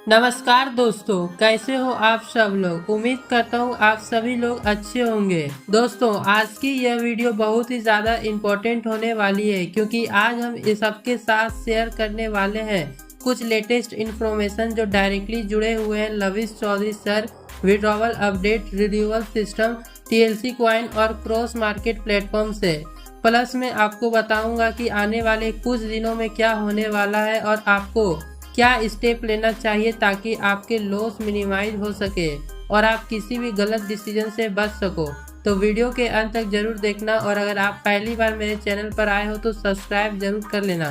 नमस्कार दोस्तों, कैसे हो आप सब लोग। उम्मीद करता हूँ आप सभी लोग अच्छे होंगे। दोस्तों, आज की यह वीडियो बहुत ही ज़्यादा इम्पोर्टेंट होने वाली है क्योंकि आज हम इस सबके साथ शेयर करने वाले हैं कुछ लेटेस्ट इन्फॉर्मेशन जो डायरेक्टली जुड़े हुए हैं Lavish Chaudhary sir, withdrawal update, renewal system, TLC coin और क्रॉस मार्केट प्लेटफॉर्म से। प्लस मैं आपको बताऊंगा कि आने वाले कुछ दिनों में क्या होने वाला है और आपको क्या स्टेप लेना चाहिए ताकि आपके लॉस मिनिमाइज हो सके और आप किसी भी गलत डिसीजन से बच सको। तो वीडियो के अंत तक जरूर देखना और अगर आप पहली बार मेरे चैनल पर आए हो तो सब्सक्राइब जरूर कर लेना।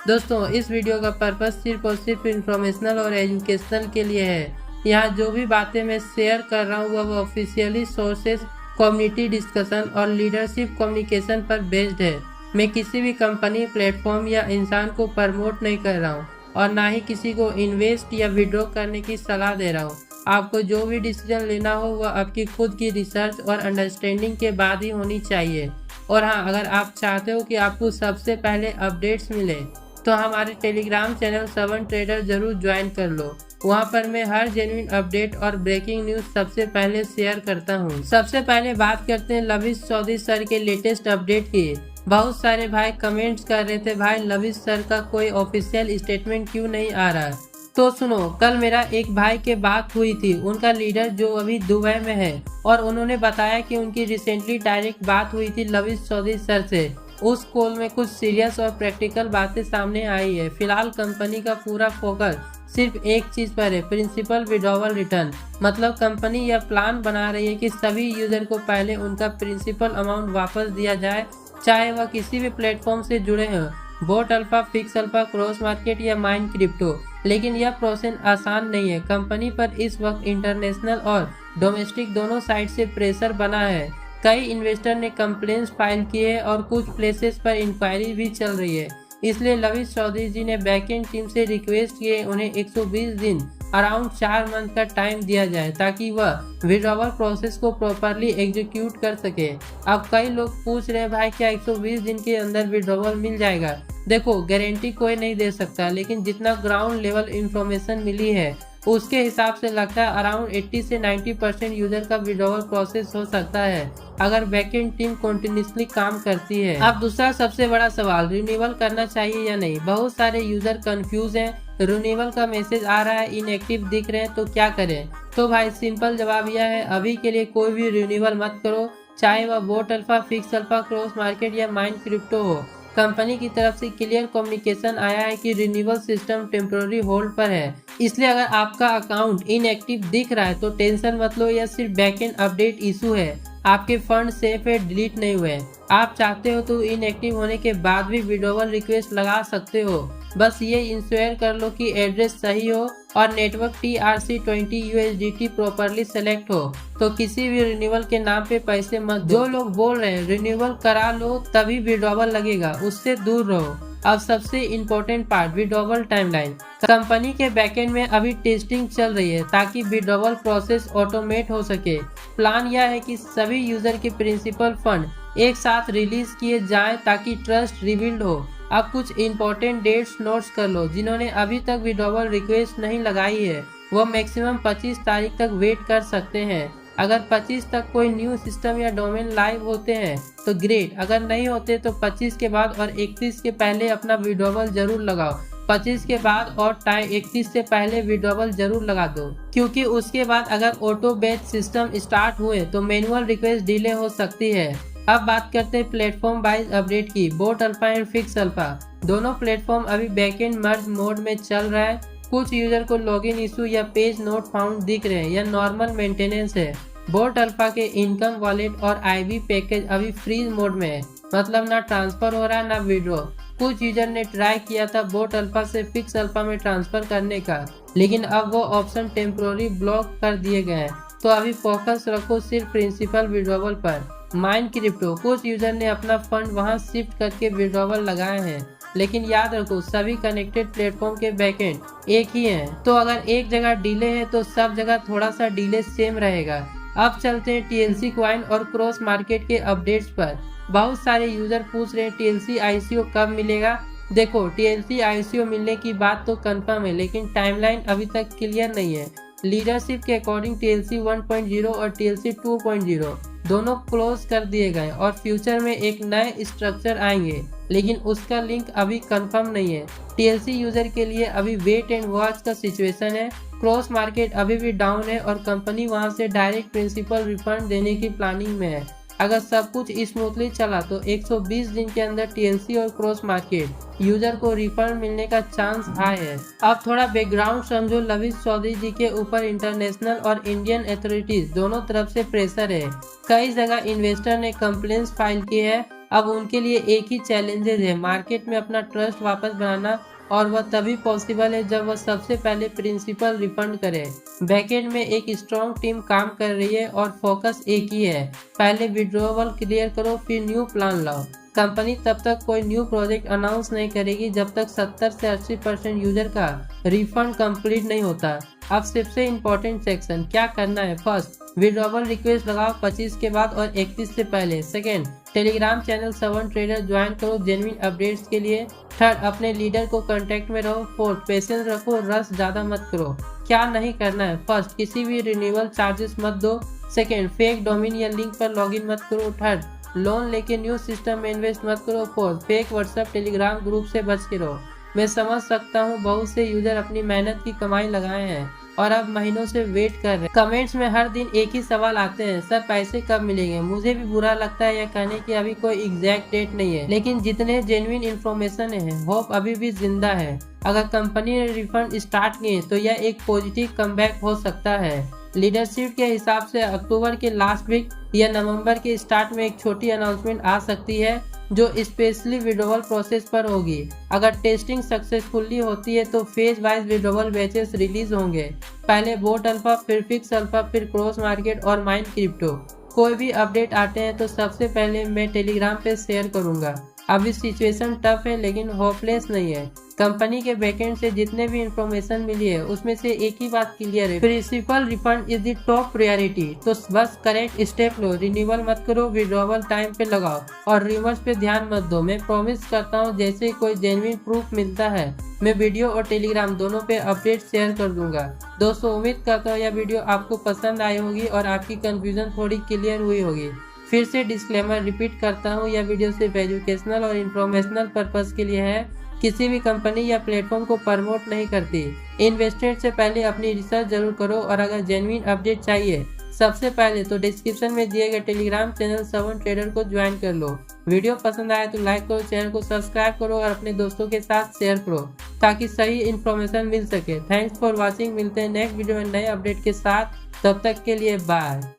दोस्तों, इस वीडियो का पर्पस सिर्फ और सिर्फ इंफॉर्मेशनल और एजुकेशनल के लिए है। यहाँ जो भी बातें मैं शेयर कर रहा हूँ वह ऑफिशियली सोर्सेज, कम्युनिटी डिस्कशन और लीडरशिप कम्युनिकेशन पर बेस्ड है। मैं किसी भी कंपनी, प्लेटफॉर्म या इंसान को प्रमोट नहीं कर रहा हूँ और ना ही किसी को इन्वेस्ट या विड्रॉ करने की सलाह दे रहा हूँ। आपको जो भी डिसीजन लेना हो वह आपकी खुद की रिसर्च और अंडरस्टैंडिंग के बाद ही होनी चाहिए। और हाँ, अगर आप चाहते हो कि आपको सबसे पहले अपडेट्स मिले तो हमारे टेलीग्राम चैनल 7 ट्रेडर जरूर ज्वाइन कर लो। वहाँ पर मैं हर जेन्युइन अपडेट और ब्रेकिंग न्यूज सबसे पहले शेयर करता हूँ। सबसे पहले बात करते हैं लविश चौधरी सर के लेटेस्ट अपडेट की। बहुत सारे भाई कमेंट्स कर रहे थे, भाई लविश सर का कोई ऑफिशियल स्टेटमेंट क्यों नहीं आ रहा। तो सुनो, कल मेरा एक भाई के बात हुई थी, उनका लीडर जो अभी दुबई में है, और उन्होंने बताया कि उनकी रिसेंटली डायरेक्ट बात हुई थी लविश चौधरी सर से। उस कॉल में कुछ सीरियस और प्रैक्टिकल बातें सामने आई है। फिलहाल कंपनी का पूरा फोकस सिर्फ एक चीज पर है, प्रिंसिपल विड्रॉवल रिटर्न। मतलब कंपनी यह प्लान बना रही है कि सभी यूजर को पहले उनका प्रिंसिपल अमाउंट वापस दिया जाए, चाहे वह किसी भी प्लेटफॉर्म से जुड़े हों, boat alpha, fix alpha, cross market या माइन क्रिप्टो। लेकिन यह प्रोसेस आसान नहीं है। कंपनी पर इस वक्त इंटरनेशनल और डोमेस्टिक दोनों साइड से प्रेशर बना है। कई इन्वेस्टर ने कंप्लेंट्स फाइल किए हैं और कुछ प्लेसेस पर इंक्वायरी भी चल रही है। इसलिए लविश चौधरी जी ने बैकएंड टीम से रिक्वेस्ट किए उन्हें 120 दिन अराउंड 4 मंथ का टाइम दिया जाए ताकि वह विड्रॉवल प्रोसेस को प्रॉपरली एग्जीक्यूट कर सके। अब कई लोग पूछ रहे हैं, भाई क्या 120 दिन के अंदर विड्रॉवल मिल जाएगा। देखो, गारंटी कोई नहीं दे सकता, लेकिन जितना ग्राउंड लेवल इंफॉर्मेशन मिली है उसके हिसाब से लगता है अराउंड 80 से 90% यूजर का विड्रॉवल प्रोसेस हो सकता है अगर बैकएंड टीम कंटिन्यूसली काम करती है। अब दूसरा सबसे बड़ा सवाल, रिन्यूअल करना चाहिए या नहीं। बहुत सारे यूजर कंफ्यूज हैं, रिन्यूअल का मैसेज आ रहा है, इनएक्टिव दिख रहे हैं, तो क्या करें। तो भाई सिंपल जवाब यह है, अभी के लिए कोई भी रिन्यूअल मत करो, चाहे वह boat alpha, fix alpha, cross market या माइन क्रिप्टो हो। कंपनी की तरफ से क्लियर कम्युनिकेशन आया है कि रिन्यूअल सिस्टम टेम्पोररी होल्ड पर है। इसलिए अगर आपका अकाउंट इनएक्टिव दिख रहा है तो टेंशन मत लो, यह सिर्फ बैकएंड अपडेट इशू है। आपके फंड सेफ है, डिलीट नहीं हुए। आप चाहते हो तो इनएक्टिव होने के बाद भी विड्रॉवल रिक्वेस्ट लगा सकते हो। बस ये इंश्योर कर लो कि एड्रेस सही हो और network TRC20 USDT properly select हो। तो किसी भी रिन्यूअल के नाम पे पैसे मत दो। जो लोग बोल रहे हैं रिन्यूअल करा लो तभी विड्रॉवल लगेगा, उससे दूर रहो। अब सबसे important part, withdrawal timeline. Company के बैकएंड में अभी टेस्टिंग चल रही है ताकि विड्रॉवल प्रोसेस ऑटोमेट हो सके। प्लान यह है कि सभी यूजर के प्रिंसिपल फंड एक साथ रिलीज किए जाएं ताकि ट्रस्ट रिबिल्ड हो। अब कुछ इम्पोर्टेंट डेट्स नोट्स कर लो। जिन्होंने अभी तक विड्रॉवल रिक्वेस्ट नहीं लगाई है वो मैक्सिमम 25 तारीख तक वेट कर सकते हैं। अगर 25 तक कोई न्यू सिस्टम या डोमेन लाइव होते हैं तो ग्रेट, अगर नहीं होते तो 25 के बाद और 31 के पहले अपना विड्रॉवल जरूर लगाओ। 25 के बाद और 31 से पहले विड्रॉवल जरूर लगा दो, क्योंकि उसके बाद अगर ऑटो बैच सिस्टम स्टार्ट हुए तो मैनुअल रिक्वेस्ट डिले हो सकती है। अब बात करते हैं प्लेटफॉर्म वाइज अपडेट की। Boat alpha and fix alpha दोनों प्लेटफॉर्म अभी बैकएंड मर्ज मोड में चल रहा है। कुछ यूजर को लॉगिन इशू या पेज नोट फाउंड दिख रहे हैं, यह नॉर्मल मेंटेनेंस है। बोट अल्फा के इनकम वॉलेट और IB पैकेज अभी फ्रीज मोड में है, मतलब ना ट्रांसफर हो रहा है ना विड्रॉ। कुछ यूजर ने ट्राई किया था बोट अल्फा से फिक्स अल्फा में ट्रांसफर करने का, लेकिन अब वो ऑप्शन टेम्पोररी ब्लॉक कर दिए गए हैं। तो अभी फोकस रखो सिर्फ प्रिंसिपल विड्रॉवल पर। माइन क्रिप्टो, कुछ यूजर ने अपना फंड वहां शिफ्ट करके विड्रॉवल लगाए हैं, लेकिन याद रखो सभी कनेक्टेड प्लेटफॉर्म के बैकएंड एक ही हैं। तो अगर एक जगह डिले है तो सब जगह थोड़ा सा डिले सेम रहेगा। अब चलते हैं TLC कॉइन और क्रॉस मार्केट के अपडेट्स पर। बहुत सारे यूजर पूछ रहे हैं TLC ICO कब मिलेगा। देखो, टीएलसी आईसीओ मिलने की बात तो कंफर्म है, लेकिन टाइमलाइन अभी तक क्लियर नहीं है। लीडरशिप के अकॉर्डिंग टीएलसी 1.0 और टीएलसी 2.0 दोनों क्लोज कर दिए गए और फ्यूचर में एक नए स्ट्रक्चर आएंगे, लेकिन उसका लिंक अभी कंफर्म नहीं है। टीएलसी यूजर के लिए अभी वेट एंड वॉच का सिचुएशन है। क्रॉस मार्केट अभी भी डाउन है और कंपनी वहां से डायरेक्ट प्रिंसिपल रिफंड देने की प्लानिंग में है। अगर सब कुछ स्मूथली चला तो 120 दिन के अंदर टीएलसी और क्रॉस मार्केट यूजर को रिफंड मिलने का चांस हाई है। अब थोड़ा बैकग्राउंड समझो। लविश चौधरी जी के ऊपर इंटरनेशनल और इंडियन अथॉरिटीज दोनों तरफ से प्रेशर है। कई जगह इन्वेस्टर ने कंप्लेंट्स फाइल की है। अब उनके लिए एक ही चैलेंजेस है, मार्केट में अपना ट्रस्ट वापस बनाना, और वह तभी पॉसिबल है जब वह सबसे पहले प्रिंसिपल रिफंड करे। बैकएंड में एक स्ट्रॉन्ग टीम काम कर रही है और फोकस एक ही है, पहले विड्रॉवल क्लियर करो फिर न्यू प्लान लाओ। कंपनी तब तक कोई न्यू प्रोजेक्ट अनाउंस नहीं करेगी जब तक 70 से 80% यूजर का रिफंड कंप्लीट नहीं होता। अब सबसे इम्पोर्टेंट सेक्शन क्या करना है। फर्स्ट, विड्रॉवल रिक्वेस्ट लगाओ 25 के बाद और 31 से पहले। Second, Telegram channel 7 trader join करो जेन्युइन अपडेट्स के लिए। थर्ड, अपने लीडर को कांटेक्ट में रहो। फोर्थ, पेशेंस रखो, रश ज्यादा मत करो। क्या नहीं करना है। फर्स्ट, किसी भी रिन्यूअल चार्जेस मत दो। सेकेंड, फेक डोमेन या लिंक पर लॉगिन मत करो। थर्ड, लोन लेके न्यू सिस्टम में इन्वेस्ट मत करो। Fourth, fake WhatsApp Telegram group से बच के रहो। मैं समझ सकता हूँ बहुत से यूजर अपनी मेहनत की कमाई लगाए हैं और अब महीनों से वेट कर रहे हैं। कमेंट्स में हर दिन एक ही सवाल आते हैं, सर पैसे कब मिलेंगे। मुझे भी बुरा लगता है यह कहने की अभी कोई एग्जैक्ट डेट नहीं है, लेकिन जितने जेन्युइन इन्फॉर्मेशन है होप अभी भी जिंदा है। अगर कंपनी ने रिफंड स्टार्ट किए तो यह एक पॉजिटिव कमबैक हो सकता है। लीडरशिप के हिसाब से अक्टूबर के लास्ट वीक या नवंबर के स्टार्ट में एक छोटी अनाउंसमेंट आ सकती है जो स्पेशली विड्रॉवल प्रोसेस पर होगी। अगर टेस्टिंग सक्सेसफुली होती है तो phase wise withdrawal batches release होंगे, पहले बोट अल्फा, फिर फिक्स अल्फा, फिर क्रॉस मार्केट और माइन क्रिप्टो। कोई भी अपडेट आते हैं तो सबसे पहले मैं टेलीग्राम पे शेयर करूंगा। अभी सिचुएशन टफ है लेकिन होपलेस नहीं है। कंपनी के बैकएंड से जितने भी इंफॉर्मेशन मिली है उसमें से एक ही बात क्लियर है, principal refund is the top priority. तो बस करेक्ट स्टेप लो, रिन्यूअल मत करो, विड्रॉवल टाइम पे लगाओ और रिवर्स पे ध्यान मत दो। मैं प्रॉमिस करता हूँ जैसे कोई जेन्युइन प्रूफ मिलता है मैं वीडियो और टेलीग्राम दोनों पे अपडेट शेयर कर दूंगा। दोस्तों, उम्मीद करता हूँ यह वीडियो आपको पसंद आई होगी और आपकी कंफ्यूजन थोड़ी क्लियर हुई होगी। फिर से डिस्क्लेमर रिपीट करता हूँ, यह वीडियो सिर्फ एजुकेशनल और इन्फॉर्मेशनल पर्पस के लिए है, किसी भी कंपनी या प्लेटफॉर्म को प्रमोट नहीं करती। इन्वेस्टमेंट से पहले अपनी रिसर्च जरूर करो और अगर जेन्युइन अपडेट चाहिए सबसे पहले तो डिस्क्रिप्शन में दिए गए टेलीग्राम चैनल 7 ट्रेडर को ज्वाइन कर लो। वीडियो पसंद आए तो लाइक करो, चैनल को सब्सक्राइब करो और अपने दोस्तों के साथ शेयर करो ताकि सही इन्फॉर्मेशन मिल सके। Thanks for watching. मिलते हैं नेक्स्ट वीडियो में नए अपडेट के साथ, तब तक के लिए बाय।